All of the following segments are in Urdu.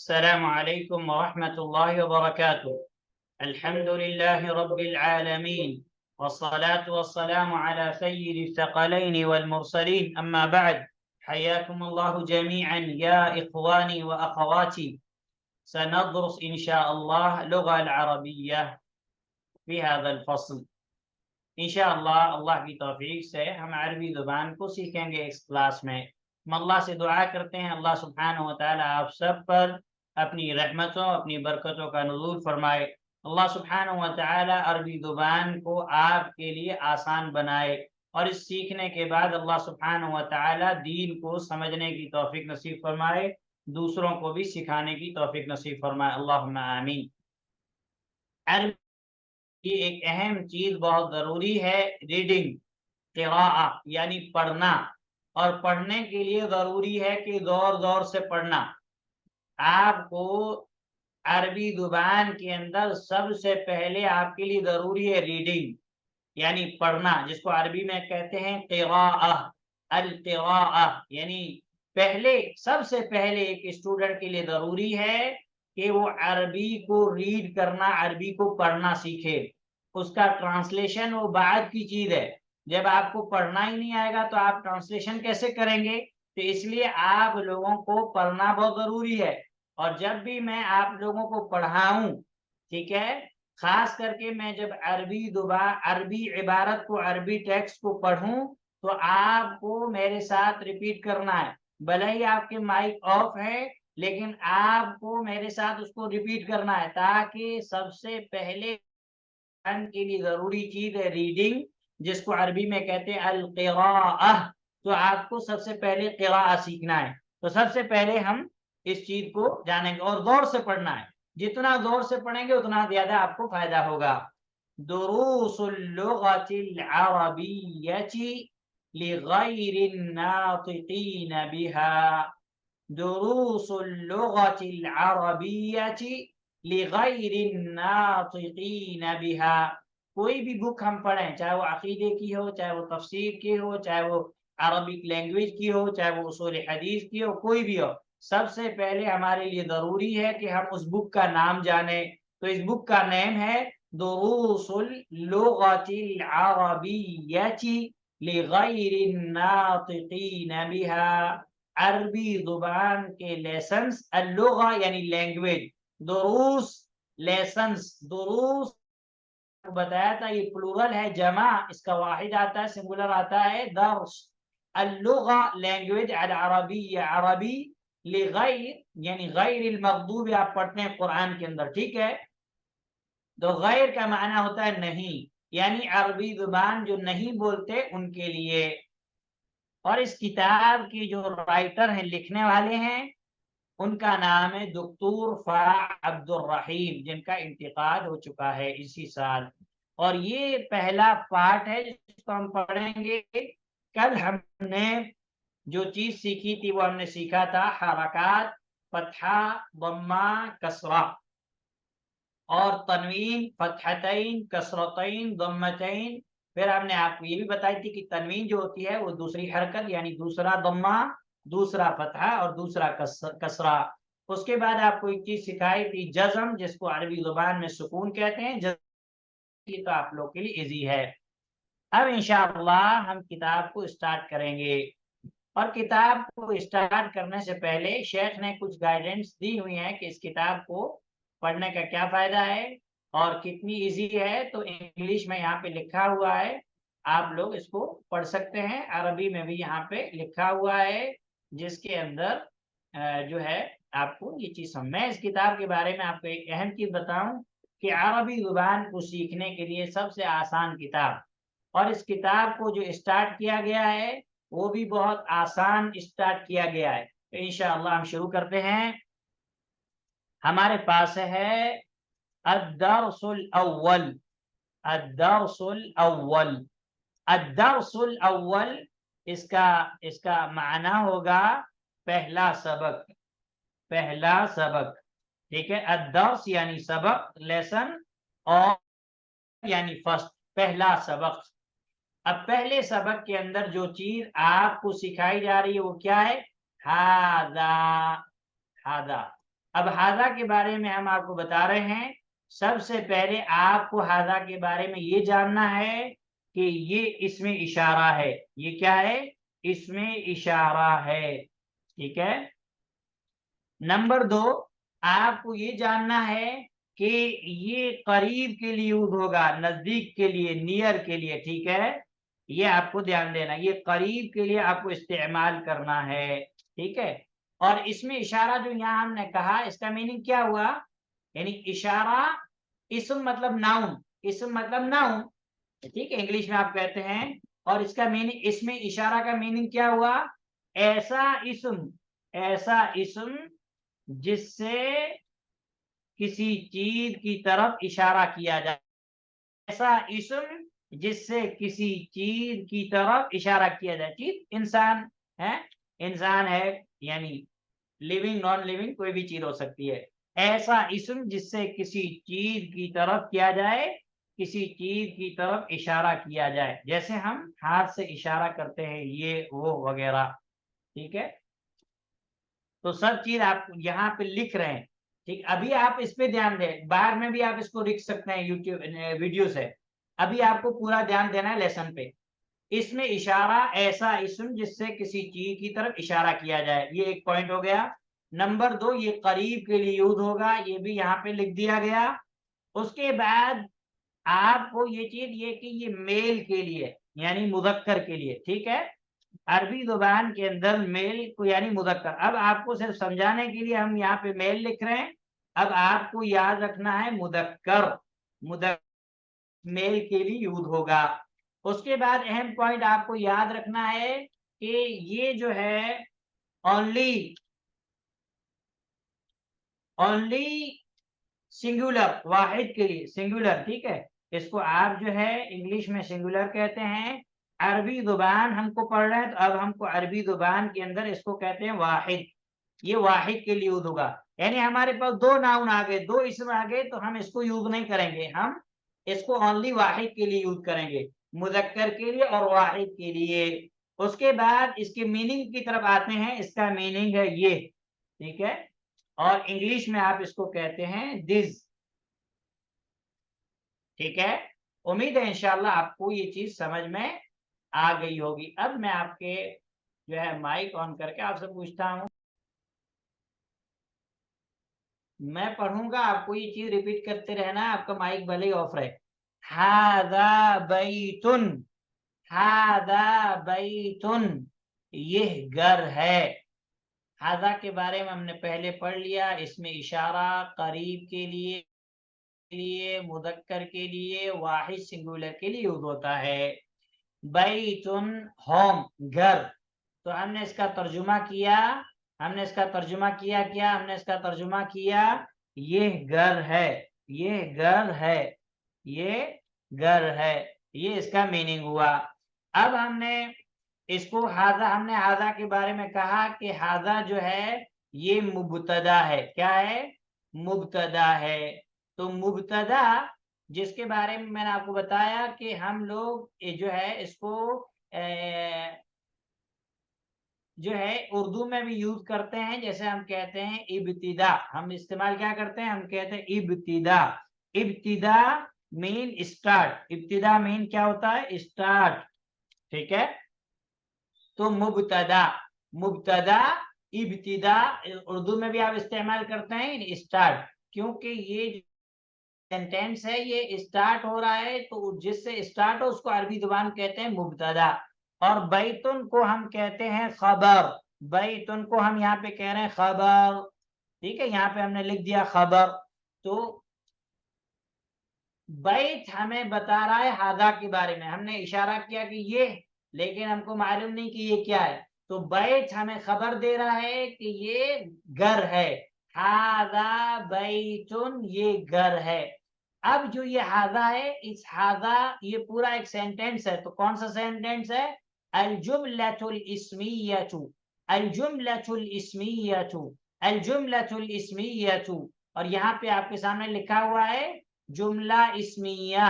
السلام عليكم ورحمة الله وبركاته. الحمد لله رب العالمين، والصلاة والسلام على سيد الثقلين والمرسلين، أما بعد. حياكم الله جميعا يا إخواني وأخواتي. سندرس إن شاء الله لغة العربية في هذا الفصل. انشاءاللہ اللہ کی توفیق سے ہم عربی زبان کو سیکھیں گے اس کلاس میں۔ ہم اللہ سے دعا کرتے ہیں اللہ سبحانہ و تعالی آپ سب پر اپنی رحمتوں اپنی برکتوں کا نزول فرمائے۔ اللہ سبحانہ و تعالی عربی زبان کو آپ کے لیے آسان بنائے، اور اس سیکھنے کے بعد اللہ سبحانہ و تعالی دین کو سمجھنے کی توفیق نصیب فرمائے، دوسروں کو بھی سکھانے کی توفیق نصیب فرمائے، اللہم آمین۔ عربی یہ ایک اہم چیز بہت ضروری ہے، ریڈنگ، قراءہ یعنی پڑھنا، اور پڑھنے کے لیے ضروری ہے کہ زور زور سے پڑھنا۔ آپ کو عربی زبان کے اندر سب سے پہلے آپ کے لیے ضروری ہے ریڈنگ یعنی پڑھنا، جس کو عربی میں کہتے ہیں قراءہ، القراءہ، یعنی سب سے پہلے ایک اسٹوڈنٹ کے لیے ضروری ہے کہ وہ عربی کو ریڈ کرنا، عربی کو پڑھنا سیکھے۔ اس کا ٹرانسلیشن وہ بعد کی چیز ہے، جب آپ کو پڑھنا ہی نہیں آئے گا تو آپ ٹرانسلیشن کیسے کریں گے؟ تو اس لیے آپ لوگوں کو پڑھنا بہت ضروری ہے، اور جب بھی میں آپ لوگوں کو پڑھاؤں، ٹھیک ہے، خاص کر کے میں جب عربی عبارت کو، عربی ٹیکسٹ کو پڑھوں تو آپ کو میرے ساتھ ریپیٹ کرنا ہے، بھلے ہی آپ کے مائک آف ہے لیکن آپ کو میرے ساتھ اس کو ریپیٹ کرنا ہے، تاکہ سب سے پہلے کے لیے ضروری چیز ہے ریڈنگ، جس کو عربی میں کہتے ہیں القراءہ۔ تو آپ کو سب سے پہلے قراءہ سیکھنا ہے، تو سب سے پہلے ہم اس چیز کو جانیں گے، اور زور سے پڑھنا ہے۔ جتنا زور سے پڑھیں گے اتنا زیادہ آپ کو فائدہ ہوگا۔ دروس اللغة العربية لغير الناطقين بها، دروس اللغة العربية لغیر الناطقین بها۔ کوئی بھی بک ہم پڑھیں، چاہے وہ عقیدے کی ہو، چاہے وہ تفسیر کی ہو، چاہے وہ عربک لینگویج کی ہو، چاہے وہ اصول حدیث کی ہو، کوئی بھی ہو، سب سے پہلے ہمارے لیے ضروری ہے کہ ہم اس بک کا نام جانیں۔ تو اس بک کا نام ہے دروس اللغة العربية لغیر الناطقین بها، عربی زبان کے لیسنس، اللغہ یعنی لینگویج، دروس لیسنس، دروس بتایا تھا یہ پلورل ہے، جمع اس کا واحد آتا ہے، سنگولر آتا ہے درس۔ اللغہ لینگویج، العربی عربی، لغیر یعنی غیر المغضوب آپ پڑھتے ہیں قرآن کے اندر، ٹھیک ہے، تو غیر کا معنی ہوتا ہے نہیں، یعنی عربی زبان جو نہیں بولتے ان کے لیے۔ اور اس کتاب کی جو رائٹر ہیں، لکھنے والے ہیں، ان کا نام ہے دکتور فرح عبد الرحیم، جن کا انتقال ہو چکا ہے اسی سال۔ اور یہ پہلا پارٹ ہے جس کو ہم پڑھیں گے۔ کل ہم نے جو چیز سیکھی تھی وہ ہم نے سیکھا تھا حرکات، فتحہ، ضمہ، کسرہ، اور تنوین، فتحتین، کسرتین، ضمتین۔ پھر ہم نے آپ کو یہ بھی بتائی تھی کہ تنوین جو ہوتی ہے وہ دوسری حرکت یعنی دوسرا ضمہ، دوسرا فتحہ اور دوسرا کسرہ۔ اس کے بعد آپ کو ایک چیز سکھائی تھی جزم، جس کو عربی زبان میں سکون کہتے ہیں، یہ تو آپ لوگ کے لیے ایزی ہے۔ اب انشاءاللہ ہم کتاب کو اسٹارٹ کریں گے، اور کتاب کو اسٹارٹ کرنے سے پہلے شیخ نے کچھ گائیڈنس دی ہوئی ہیں کہ اس کتاب کو پڑھنے کا کیا فائدہ ہے اور کتنی ایزی ہے۔ تو انگلش میں یہاں پہ لکھا ہوا ہے، آپ لوگ اس کو پڑھ سکتے ہیں، عربی میں بھی یہاں پہ لکھا ہوا ہے، جس کے اندر جو ہے آپ کو یہ چیز میں اس کتاب کے بارے میں آپ کو ایک اہم چیز بتاؤں کہ عربی زبان کو سیکھنے کے لیے سب سے آسان کتاب، اور اس کتاب کو جو اسٹارٹ کیا گیا ہے وہ بھی بہت آسان اسٹارٹ کیا گیا ہے۔ تو انشاءاللہ ہم شروع کرتے ہیں۔ ہمارے پاس ہے الدرس الاول، الدرس الاول، الدرس الاول، اس کا معنی ہوگا پہلا سبق، پہلا سبق، ٹھیک ہے، الدرس یعنی سبق، لیسن، اور یعنی فرسٹ، پہلا سبق۔ اب پہلے سبق کے اندر جو چیز آپ کو سکھائی جا رہی ہے وہ کیا ہے؟ ہاذا، ہاذا، اب ہاذا کے بارے میں ہم آپ کو بتا رہے ہیں. سب سے پہلے آپ کو ہاذا کے بارے میں یہ جاننا ہے کہ یہ اسم اشارہ ہے. یہ کیا ہے؟ اسم اشارہ ہے. ٹھیک ہے. نمبر 2، آپ کو یہ جاننا ہے کہ یہ قریب کے لیے یوز ہوگا، نزدیک کے لیے، نیئر کے لیے. ٹھیک ہے. یہ آپ کو دھیان دینا، یہ قریب کے لیے آپ کو استعمال کرنا ہے. ٹھیک ہے. اور اس میں اشارہ جو یہاں ہم نے کہا، اس کا میننگ کیا ہوا؟ یعنی اشارہ اسم مطلب ناؤن، اسم مطلب ناؤن. ٹھیک ہے، انگلش میں آپ کہتے ہیں. اور اس کا میننگ، اس میں اشارہ کا میننگ کیا ہوا؟ ایسا اسم، ایسا اسم جس سے کسی چیز کی طرف اشارہ کیا جائے. ایسا اسم جس سے کسی چیز کی طرف اشارہ کیا جائے. چیز انسان ہے، انسان ہے، یعنی لیونگ نان لیونگ کوئی بھی چیز ہو سکتی ہے. ایسا اسم جس سے کسی چیز کی طرف کیا جائے، کسی چیز کی طرف اشارہ کیا جائے. جیسے ہم ہاتھ سے اشارہ کرتے ہیں، یہ وہ وغیرہ. ٹھیک ہے. تو سب چیز آپ یہاں پہ لکھ رہے ہیں. ٹھیک، ابھی آپ اس پہ دھیان دیں، بعد میں بھی آپ اس کو لکھ سکتے ہیں یوٹیوب ویڈیو سے. ابھی آپ کو پورا دھیان دینا ہے لیسن پہ. اس میں اشارہ ایسا اسم جس سے کسی چیز کی طرف اشارہ کیا جائے، یہ ایک پوائنٹ ہو گیا. نمبر 2، یہ قریب کے لیے یوز ہوگا، یہ بھی یہاں پہ لکھ دیا گیا. اس کے بعد آپ کو یہ چیز یہ کہ یہ میل کے لیے یعنی مذکر کے لیے. ٹھیک ہے. عربی زبان کے اندر میل کو یعنی مذکر. اب آپ کو صرف سمجھانے کے لیے ہم یہاں پہ میل لکھ رہے ہیں. اب آپ کو یاد رکھنا ہے مذکر، مذکر میل کے لیے یوز ہوگا. اس کے بعد اہم پوائنٹ آپ کو یاد رکھنا ہے کہ یہ جو ہے اونلی سنگولر، واحد کے لیے سنگولر. ٹھیک ہے. اس کو آپ جو ہے انگلش میں سنگولر کہتے ہیں. عربی زبان ہم کو پڑھ رہے ہیں تو اب ہم کو عربی زبان کے اندر اس کو کہتے ہیں واحد. یہ واحد کے لیے یوز ہوگا. یعنی ہمارے پاس 2 ناؤن آ گئے، 2 اسم آ گئے، تو ہم اس کو یوز نہیں کریں گے، ہم اس کو اونلی واحد کے لیے یوز کریں گے، مذکر کے لیے اور واحد کے لیے. اس کے بعد اس کے میننگ کی طرف آتے ہیں. اس کا میننگ ہے یہ. ٹھیک ہے. اور انگلش میں آپ اس کو کہتے ہیں دس. ٹھیک ہے. امید ہے انشاءاللہ آپ کو یہ چیز سمجھ میں آ گئی ہوگی. اب میں آپ کے جو ہے مائک آن کر کے آپ سے پوچھتا ہوں، میں پڑھوں گا، آپ کو یہ چیز ریپیٹ کرتے رہنا ہے. آپ کا مائک بھلے ہی آف رہے. ہاذا بیتن، ہاذا بیتن، یہ گھر ہے. ہاذا کے بارے میں ہم نے پہلے پڑھ لیا. اس میں اشارہ قریب کے لیے، مذکر کے لیے، واحد سنگولر کے لیے یوز ہوتا ہے. بیتن ہوم، گھر. تو ہم نے اس کا ترجمہ کیا، ہم نے اس کا ترجمہ کیا کیا ہم نے اس کا ترجمہ کیا یہ گھر ہے، یہ گھر ہے، یہ گھر ہے. یہ اس کا میننگ ہوا. اب ہم نے اس کو ہم نے ہاذا کے بارے میں کہا کہ ہاذا جو ہے یہ مبتدا ہے. کیا ہے؟ مبتدا ہے. تو مبتدا جس کے بارے میں نے آپ کو بتایا کہ ہم لوگ جو ہے اس کو جو ہے اردو میں بھی یوز کرتے ہیں. جیسے ہم کہتے ہیں ابتدا، ہم استعمال کیا کرتے ہیں؟ ہم کہتے ہیں ابتدا. ابتدا مین اسٹارٹ. ابتدا مین کیا ہوتا ہے؟ اسٹارٹ. ٹھیک ہے. تو مبتدا، مبتدا، ابتدا اردو میں بھی آپ استعمال کرتے ہیں اسٹارٹ. کیونکہ یہ سینٹینس ہے یہ اسٹارٹ ہو رہا ہے، تو جس سے اسٹارٹ ہو اس کو عربی زبان کہتے ہیں مبتدا. اور بیتن کو ہم کہتے ہیں خبر. بیتن کو ہم یہاں پہ کہہ رہے ہیں خبر. ٹھیک ہے. یہاں پہ ہم نے لکھ دیا خبر. تو بیت ہمیں بتا رہا ہے ہاذا کے بارے میں. ہم نے اشارہ کیا کہ یہ، لیکن ہم کو معلوم نہیں کہ یہ کیا ہے. تو بیت ہمیں خبر دے رہا ہے کہ یہ گھر ہے. ہاذا بیتن، یہ گھر ہے. اب جو یہ ہاذا ہے، اس ہاذا یہ پورا ایک سینٹینس ہے. تو کون سا سینٹینس ہے؟ الجملۃ الاسمیۃ، الجملۃ الاسمیۃ، الجملۃ الاسمیۃ. اور یہاں پہ آپ کے سامنے لکھا ہوا ہے جملہ اسمیہ،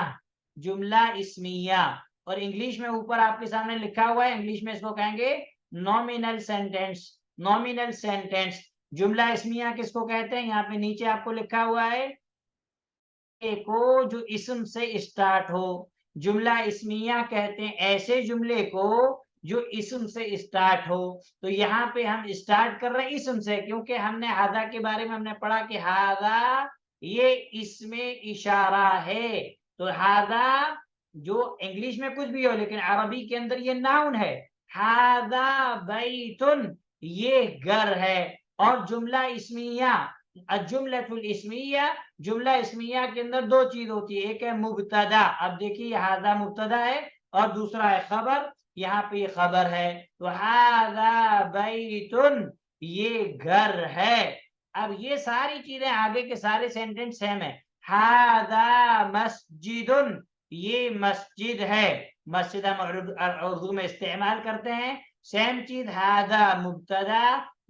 جملہ اسمیہ. اور انگلش میں اوپر آپ کے سامنے لکھا ہوا ہے، انگلش میں اس کو کہیں گے نومینل سینٹینس، نومینل سینٹینس. جملہ اسمیہ کس کو کہتے ہیں؟ یہاں پہ نیچے آپ کو لکھا ہوا ہے کو جو اسم سے اسٹارٹ ہو، جملہ اسمیہ کہتے ہیں ایسے جملے کو جو اسم سے اسٹارٹ ہو۔ تو یہاں پہ ہم اسٹارٹ کر رہے ہیں اسم سے، کیونکہ ہم نے ہاذا کے بارے میں ہم نے پڑھا کہ ہاذا یہ اسم اشارہ ہے۔ تو ہاذا جو انگلش میں کچھ بھی ہو لیکن عربی کے اندر یہ ناؤن ہے۔ ہاذا بیتن یہ گھر ہے۔ اور جملہ اسمیہ الجملۃ الاسمیہ، جملہ اسمیہ کے اندر دو چیز ہوتی ہے، ایک ہے مبتدا، اب دیکھیے ہاذا مبتدا ہے اور دوسرا ہے خبر، یہاں پہ یہ خبر ہے۔ تو ہاذا بیتن یہ گھر ہے۔ اب یہ ساری چیزیں آگے کے سارے سینٹینس سیم ہے۔ ہاذا مسجد یہ مسجد ہے، مسجد ہم اردو میں استعمال کرتے ہیں۔ سیم چیز ہاذا مبتدا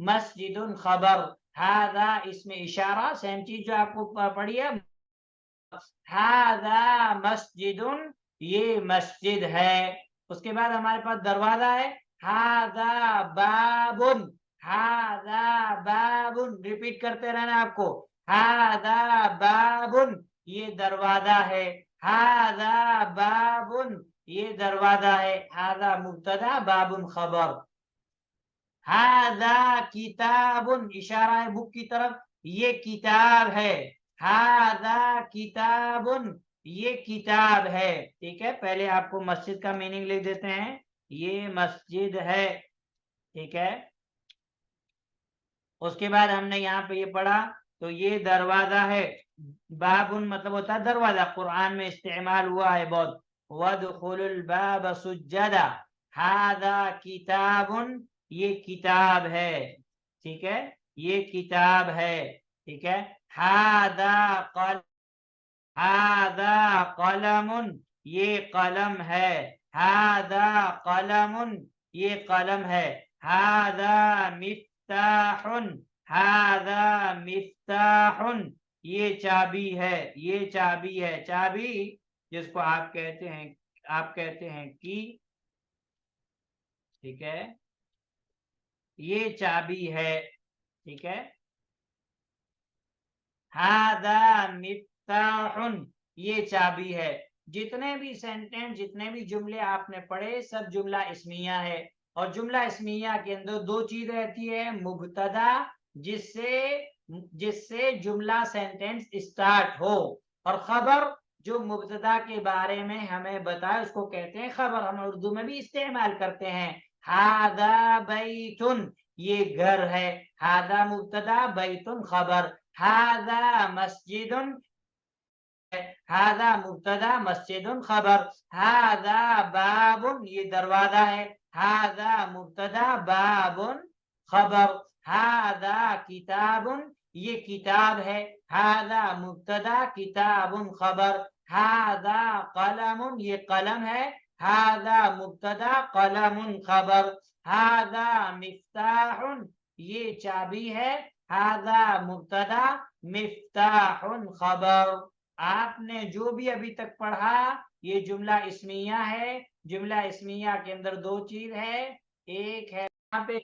مسجد خبر، ہاذا اسم اشارہ، سیم چیز جو آپ کو پڑھی ہے۔ ہاذا مسجد یہ مسجد ہے۔ اس کے بعد ہمارے پاس دروازہ ہے، ہاذا باب، ہاذا باب ریپیٹ کرتے رہنا آپ کو، ہاذا باب یہ دروازہ ہے، ہاذا باب یہ دروازہ ہے۔ ہاذا مبتدا باب خبر۔ ہاذا کتاب اشارہ ہے بک کی طرف، یہ کتاب ہے، ہاذا کتاب یہ کتاب ہے۔ ٹھیک ہے، پہلے آپ کو مسجد کا میننگ لکھ دیتے ہیں، یہ مسجد ہے۔ ٹھیک ہے، اس کے بعد ہم نے یہاں پہ یہ پڑھا تو یہ دروازہ ہے، باب مطلب ہوتا ہے دروازہ، قرآن میں استعمال ہوا ہے بہت، وَادْخُلُوا الْبَابَ سُجَّدًا، ہاذا کتاب یہ کتاب ہے۔ ٹھیک ہے، یہ کتاب ہے۔ ٹھیک ہے، ہاذا قلم یہ قلم ہے، ہاذا قلم یہ قلم ہے، ہاذا مفتاح ہاذا مفتاح یہ چابی ہے، یہ چابی ہے، چابی جس کو آپ کہتے ہیں کی۔ ٹھیک ہے، یہ چابی ہے۔ ٹھیک ہے، ہاذا مفتاح یہ چابی ہے۔ جتنے بھی سینٹینس جتنے بھی جملے آپ نے پڑھے سب جملہ اسمیہ ہے، اور جملہ اسمیہ کے اندر دو چیز رہتی ہے، مبتدا جس سے جملہ سینٹینس اسٹارٹ ہو، اور خبر جو مبتدا کے بارے میں ہمیں بتائے اس کو کہتے ہیں خبر، ہم اردو میں بھی استعمال کرتے ہیں۔ ہاذا بیتن یہ گھر ہے، ہاذا مبتدا بیتن خبر، ہاذا مسجد ہاذا مبتدا مسجد خبر، ہاذا باب یہ دروازہ ہے، ہاذا مبتدا باب خبر، ہاذا کتاب یہ کتاب ہے، ہاذا مبتدا کتاب خبر، ہاذا قلم یہ قلم ہے، ہاذا مبتدا قلم خبر، ہاذا مفتاح یہ چابی ہے، ہاذا مبتدا مفتاح خبر۔ آپ نے جو بھی ابھی تک پڑھا یہ جملہ اسمیہ ہے۔ جملہ اسمیہ کے اندر دو چیز ہے، ایک ہے یہاں پہ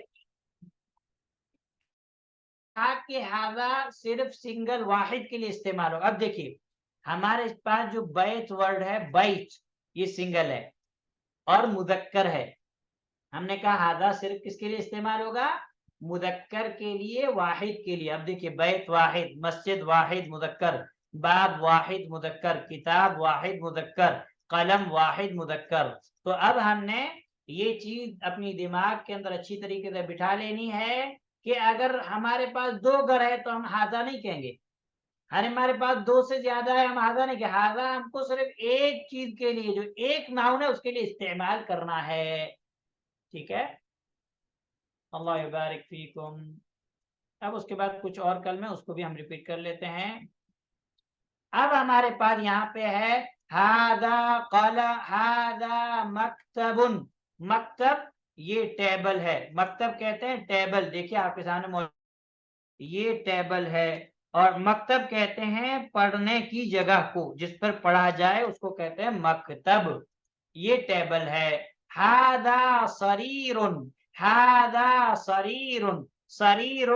کہ ہاذا صرف سنگل واحد کے لیے استعمال ہو۔ اب دیکھیے ہمارے پاس جو بیت ورڈ ہے، بیت یہ سنگل ہے اور مذکر ہے، ہم نے کہا ہاذا صرف کس کے لیے استعمال ہوگا؟ مذکر کے لیے، واحد کے لیے۔ اب دیکھیے بیت واحد، مسجد واحد مذکر، باب واحد مذکر، کتاب واحد مذکر، قلم واحد مذکر۔ تو اب ہم نے یہ چیز اپنی دماغ کے اندر اچھی طریقے سے بٹھا لینی ہے کہ اگر ہمارے پاس دو گھر ہے تو ہم ہاذا نہیں کہیں گے، ہمارے پاس دو سے زیادہ ہے ہم ہاذا نہیں کہ، ہاذا ہم کو صرف ایک چیز کے لیے جو ایک ناؤن ہے اس کے لیے استعمال کرنا ہے۔ ٹھیک ہے، اللہ یبارک فیکم۔ اب اس کے بعد کچھ اور کلمے اس کو بھی ہم ریپیٹ کر لیتے ہیں۔ اب ہمارے پاس یہاں پہ ہے ہاذا ہاذا مکتب، مکتب یہ ٹیبل ہے، مکتب کہتے ہیں ٹیبل، دیکھیے آپ کے سامنے یہ ٹیبل ہے، اور مکتب کہتے ہیں پڑھنے کی جگہ کو، جس پر پڑھا جائے اس کو کہتے ہیں مکتب، یہ ٹیبل ہے۔ ہاذا سریر، ہاذا سریر، سریر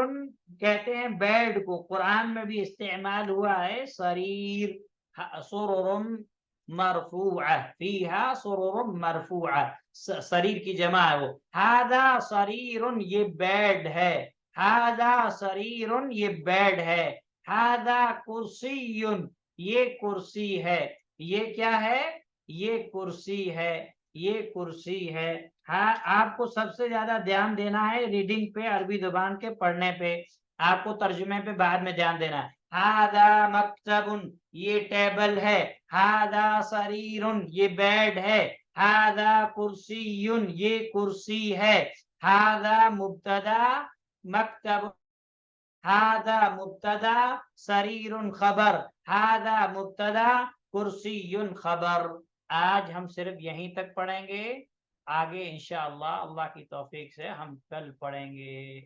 کہتے ہیں بیڈ کو، قرآن میں بھی استعمال ہوا ہے سریر، سرر مرفوعہ، فیہا سرر مرفوعہ، سریر کی جمع ہے وہ، ہذا سریر یہ بیڈ ہے، ہذا سریر یہ بیڈ ہے، ہذا کرسی یہ کرسی ہے، یہ کیا ہے؟ یہ کرسی ہے، یہ کرسی ہے۔ ہاں آپ کو سب سے زیادہ دھیان دینا ہے ریڈنگ پہ، عربی زبان کے پڑھنے پہ، آپ کو ترجمے پہ بعد میں دھیان دینا ہے۔ ہذا مکتب یہ ٹیبل ہے، ہذا سریر یہ بیڈ ہے، ہذا کرسی یہ کرسی ہے، ہذا مبتدا مکتب، ہذا مبتدا سریر خبر، ہذا مبتدا کرسی خبر۔ آج ہم صرف یہیں تک پڑھیں گے، آگے انشاءاللہ اللہ کی توفیق سے ہم کل پڑھیں گے۔